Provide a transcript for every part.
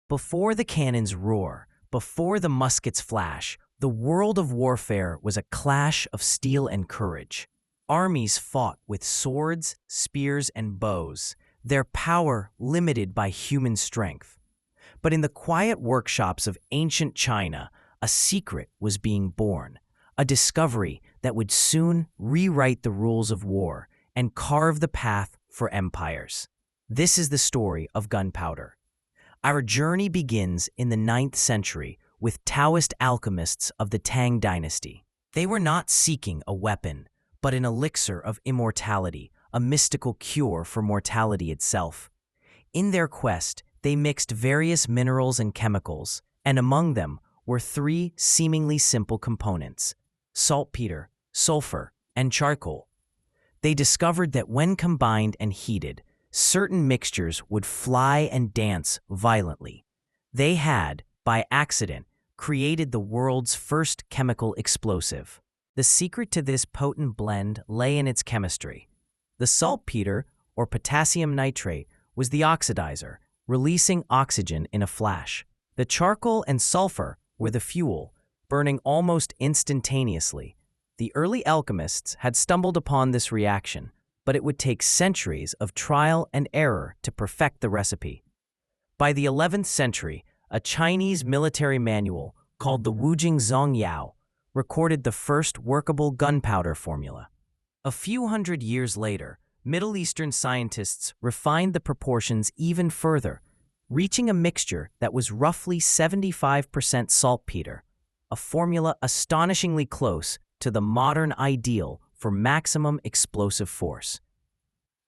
Before the cannons roar, before the muskets flash, the world of warfare was a clash of steel and courage. Armies fought with swords, spears, and bows, their power limited by human strength. But in the quiet workshops of ancient China, a secret was being born, a discovery that would soon rewrite the rules of war and carve the path for empires. This is the story of gunpowder. Our journey begins in the 9th century with Taoist alchemists of the Tang dynasty. They were not seeking a weapon, but an elixir of immortality, a mystical cure for mortality itself. In their quest, they mixed various minerals and chemicals, and among them were 3 seemingly simple components: saltpeter, sulfur, and charcoal. They discovered that when combined and heated, certain mixtures would fly and dance violently. They had, by accident, created the world's first chemical explosive. The secret to this potent blend lay in its chemistry. The saltpeter, or potassium nitrate, was the oxidizer, releasing oxygen in a flash. The charcoal and sulfur were the fuel, burning almost instantaneously. The early alchemists had stumbled upon this reaction, but it would take centuries of trial and error to perfect the recipe. By the 11th century, a Chinese military manual called the Wujing Zongyao recorded the first workable gunpowder formula. A few hundred years later, Middle Eastern scientists refined the proportions even further, reaching a mixture that was roughly 75% saltpeter, a formula astonishingly close to the modern ideal for maximum explosive force.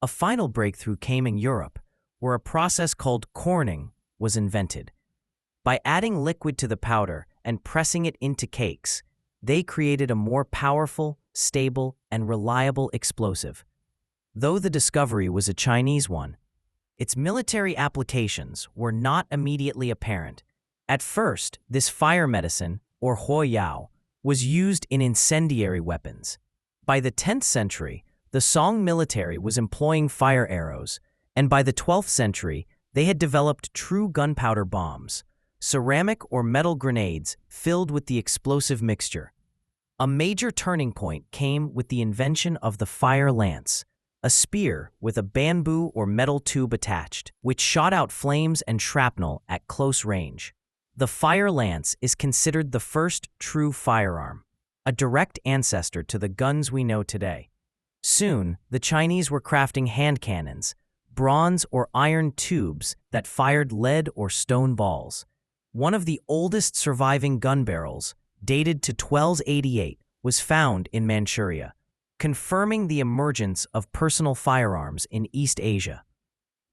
A final breakthrough came in Europe, where a process called corning was invented. By adding liquid to the powder and pressing it into cakes, they created a more powerful, stable, and reliable explosive. Though the discovery was a Chinese one, its military applications were not immediately apparent. At first, this fire medicine, or huoyao, was used in incendiary weapons. By the 10th century, the Song military was employing fire arrows, and by the 12th century, they had developed true gunpowder bombs, ceramic or metal grenades filled with the explosive mixture. A major turning point came with the invention of the fire lance, a spear with a bamboo or metal tube attached, which shot out flames and shrapnel at close range. The fire lance is considered the first true firearm, a direct ancestor to the guns we know today. Soon, the Chinese were crafting hand cannons, bronze or iron tubes that fired lead or stone balls. One of the oldest surviving gun barrels, dated to 1288, was found in Manchuria, confirming the emergence of personal firearms in East Asia.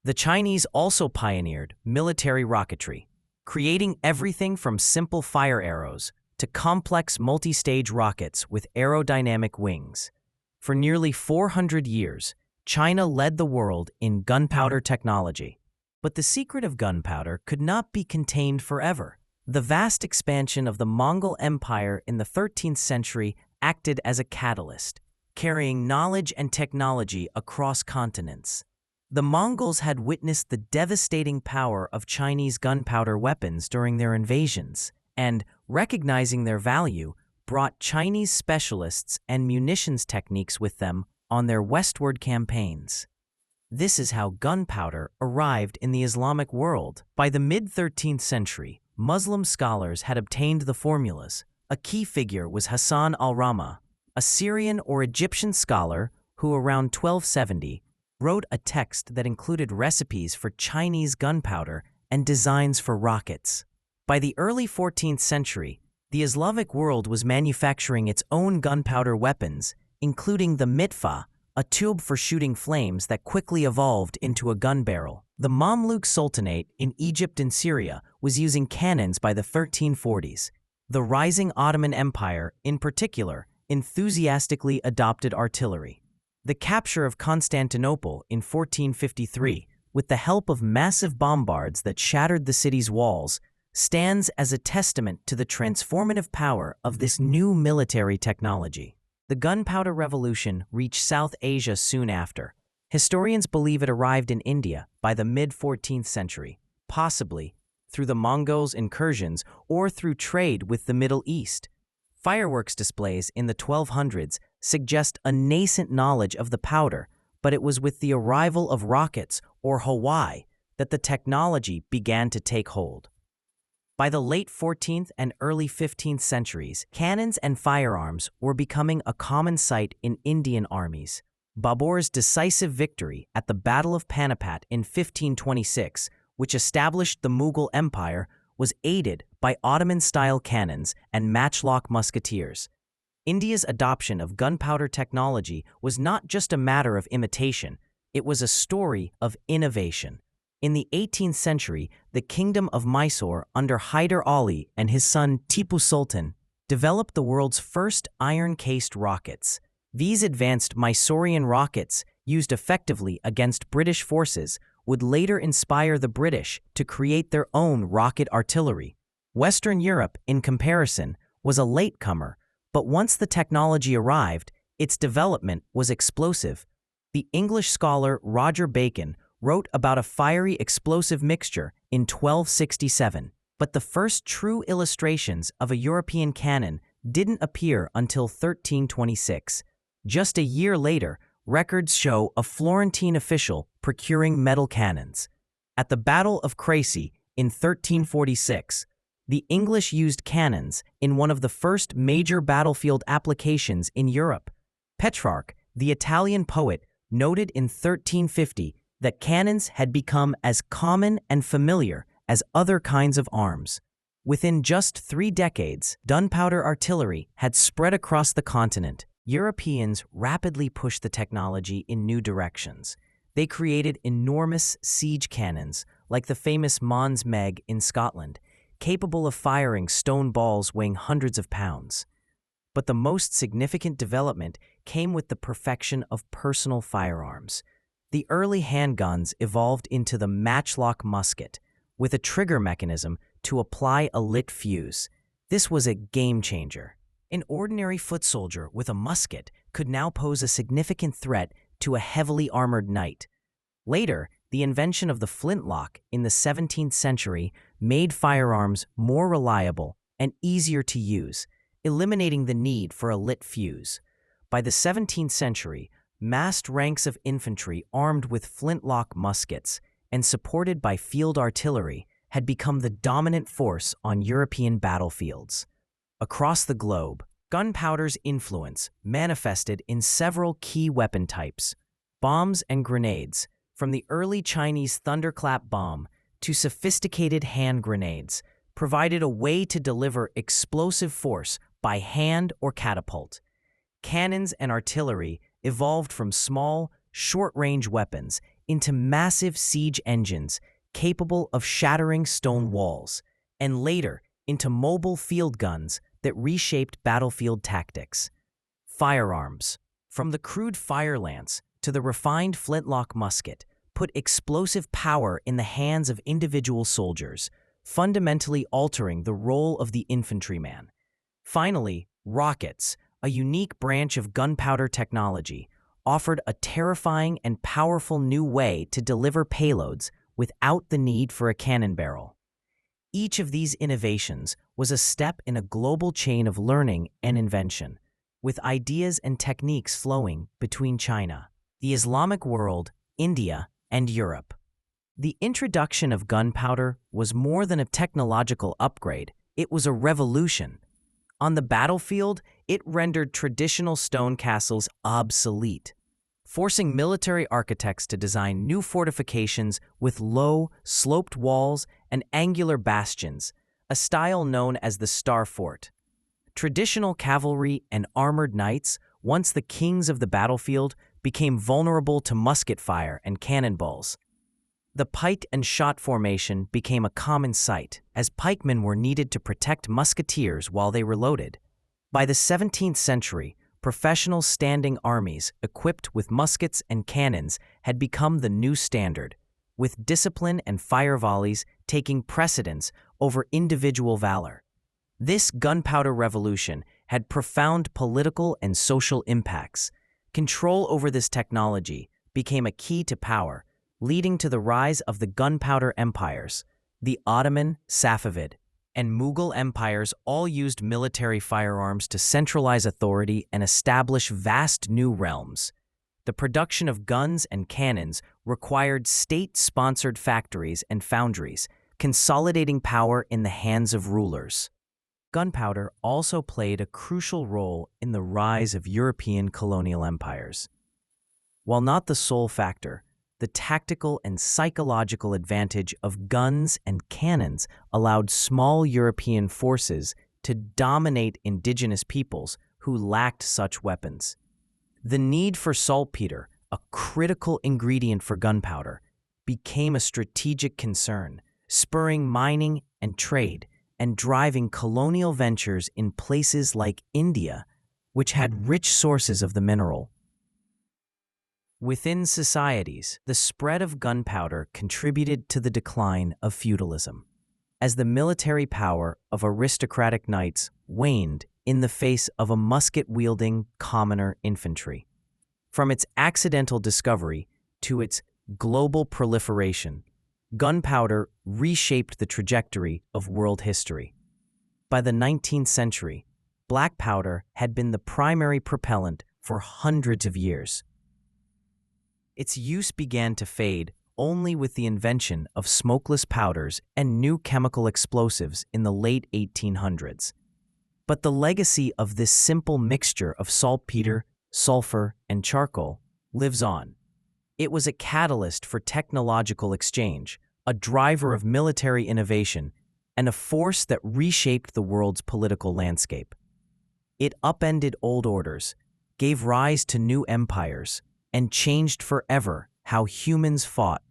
The Chinese also pioneered military rocketry, creating everything from simple fire arrows to complex multi-stage rockets with aerodynamic wings. For nearly 400 years, China led the world in gunpowder technology. But the secret of gunpowder could not be contained forever. The vast expansion of the Mongol Empire in the 13th century acted as a catalyst, carrying knowledge and technology across continents. The Mongols had witnessed the devastating power of Chinese gunpowder weapons during their invasions, and, recognizing their value, brought Chinese specialists and munitions techniques with them on their westward campaigns. This is how gunpowder arrived in the Islamic world. By the mid-13th century, Muslim scholars had obtained the formulas. A key figure was Hassan al-Rama, a Syrian or Egyptian scholar who, around 1270, wrote a text that included recipes for Chinese gunpowder and designs for rockets. By the early 14th century, the Islamic world was manufacturing its own gunpowder weapons, including the mitfa, a tube for shooting flames that quickly evolved into a gun barrel. The Mamluk Sultanate in Egypt and Syria was using cannons by the 1340s. The rising Ottoman Empire, in particular, enthusiastically adopted artillery. The capture of Constantinople in 1453, with the help of massive bombards that shattered the city's walls, stands as a testament to the transformative power of this new military technology. The gunpowder revolution reached South Asia soon after. Historians believe it arrived in India by the mid-14th century, possibly through the Mongols' incursions or through trade with the Middle East. Fireworks displays in the 1200s suggest a nascent knowledge of the powder, but it was with the arrival of rockets, or Hawaii, that the technology began to take hold. By the late 14th and early 15th centuries, cannons and firearms were becoming a common sight in Indian armies. Babur's decisive victory at the Battle of Panipat in 1526, which established the Mughal Empire, was aided by Ottoman-style cannons and matchlock musketeers. India's adoption of gunpowder technology was not just a matter of imitation, it was a story of innovation. In the 18th century, the Kingdom of Mysore under Hyder Ali and his son Tipu Sultan developed the world's first iron-cased rockets. These advanced Mysorean rockets, used effectively against British forces, would later inspire the British to create their own rocket artillery. Western Europe, in comparison, was a latecomer, but once the technology arrived, its development was explosive. The English scholar Roger Bacon wrote about a fiery explosive mixture in 1267, but the first true illustrations of a European cannon didn't appear until 1326. Just a year later, records show a Florentine official procuring metal cannons. At the Battle of Crecy in 1346, the English used cannons in one of the first major battlefield applications in Europe. Petrarch, the Italian poet, noted in 1350 that cannons had become as common and familiar as other kinds of arms. Within just 3 decades, gunpowder artillery had spread across the continent. Europeans rapidly pushed the technology in new directions. They created enormous siege cannons, like the famous Mons Meg in Scotland, capable of firing stone balls weighing hundreds of pounds. But the most significant development came with the perfection of personal firearms. The early handguns evolved into the matchlock musket, with a trigger mechanism to apply a lit fuse. This was a game changer. An ordinary foot soldier with a musket could now pose a significant threat to a heavily armored knight. Later, the invention of the flintlock in the 17th century made firearms more reliable and easier to use, eliminating the need for a lit fuse. By the 17th century, massed ranks of infantry armed with flintlock muskets and supported by field artillery had become the dominant force on European battlefields. Across the globe, gunpowder's influence manifested in several key weapon types. Bombs and grenades, from the early Chinese thunderclap bomb to sophisticated hand grenades, provided a way to deliver explosive force by hand or catapult. Cannons and artillery evolved from small, short-range weapons into massive siege engines capable of shattering stone walls, and later into mobile field guns that reshaped battlefield tactics. Firearms, from the crude fire lance to the refined flintlock musket, put explosive power in the hands of individual soldiers, fundamentally altering the role of the infantryman. Finally, rockets, a unique branch of gunpowder technology, offered a terrifying and powerful new way to deliver payloads without the need for a cannon barrel. Each of these innovations was a step in a global chain of learning and invention, with ideas and techniques flowing between China, the Islamic world, India, and Europe. The introduction of gunpowder was more than a technological upgrade, it was a revolution. On the battlefield, it rendered traditional stone castles obsolete, forcing military architects to design new fortifications with low, sloped walls and angular bastions, a style known as the Star Fort. Traditional cavalry and armored knights, once the kings of the battlefield, became vulnerable to musket fire and cannonballs. The pike and shot formation became a common sight, as pikemen were needed to protect musketeers while they reloaded. By the 17th century, professional standing armies equipped with muskets and cannons had become the new standard, with discipline and fire volleys taking precedence over individual valor. This gunpowder revolution had profound political and social impacts. Control over this technology became a key to power, leading to the rise of the gunpowder empires. The Ottoman, Safavid, and Mughal empires all used military firearms to centralize authority and establish vast new realms. The production of guns and cannons required state-sponsored factories and foundries, consolidating power in the hands of rulers. Gunpowder also played a crucial role in the rise of European colonial empires. While not the sole factor, the tactical and psychological advantage of guns and cannons allowed small European forces to dominate indigenous peoples who lacked such weapons. The need for saltpeter, a critical ingredient for gunpowder, became a strategic concern, spurring mining and trade and driving colonial ventures in places like India, which had rich sources of the mineral. Within societies, the spread of gunpowder contributed to the decline of feudalism, as the military power of aristocratic knights waned in the face of a musket-wielding commoner infantry. From its accidental discovery to its global proliferation, gunpowder reshaped the trajectory of world history. By the 19th century, black powder had been the primary propellant for hundreds of years. Its use began to fade only with the invention of smokeless powders and new chemical explosives in the late 1800s. But the legacy of this simple mixture of saltpeter, sulfur, and charcoal lives on. It was a catalyst for technological exchange, a driver of military innovation, and a force that reshaped the world's political landscape. It upended old orders, gave rise to new empires, and changed forever how humans fought,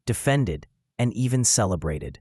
defended, and even celebrated.